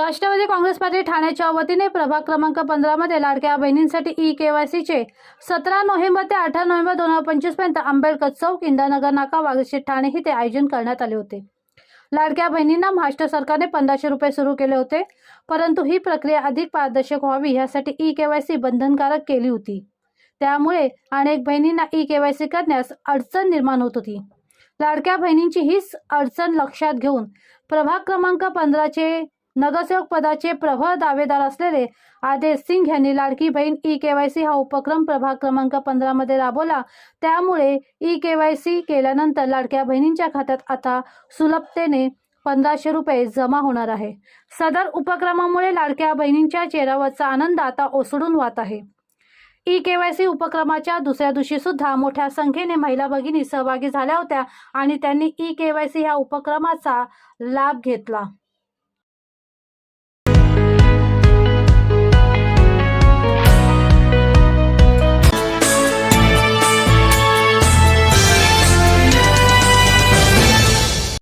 Rashtrawadi Congress party ठाण्याच्या वतीने प्रभाग क्रमांक 15 मध्ये लाडक्या बहिणींसाठी ई-केवायसीचे 17 नोव्हेंबर ते 18 नोव्हेंबर 2025 पर्यंत आंबेडकर चौक, इंदिरानगर नाका, वाघेश्री, ठाणे येथे आयोजन करण्यात आले होते। लाडक्या बहिणींना महाराष्ट्र सरकारने 1500 रुपये सुरू केले होते, परंतु ही प्रक्रिया अधिक पारदर्शक व्हावी यासाठी ई-केवायसी बंधनकारक केली होती। त्यामुळे अनेक बहिणींना ई-केवायसी करण्यास अडचण निर्माण होत होती। लाडक्या बहिणींची हीच अडचण लक्षात घेऊन प्रभाग क्रमांक 15 चे नगरसेवक पदाचे प्रबळ दावेदार असलेले आदेश सिंग यांनी लाडकी बहीण ई-केवायसी हा उपक्रम प्रभाग क्रमांक 15 मध्ये राबवला। त्यामुळे ई-केवायसी केल्यानंतर लाडक्या बहिणींच्या खात्यात आता सुलभतेने 1500 रुपये जमा होणार आहे। सदर उपक्रमामुळे लाडक्या बहिणींच्या चेहऱ्यावरचा आनंद आता ओसडून वाहत आहे। ई-केवायसी उपक्रमाच्या दुसऱ्या दिवशी सुद्धा मोठ्या संख्येने महिला भगिनी सहभागी झाल्या होत्या आणि त्यांनी ई-केवायसी ह्या उपक्रमाचा लाभ घेतला।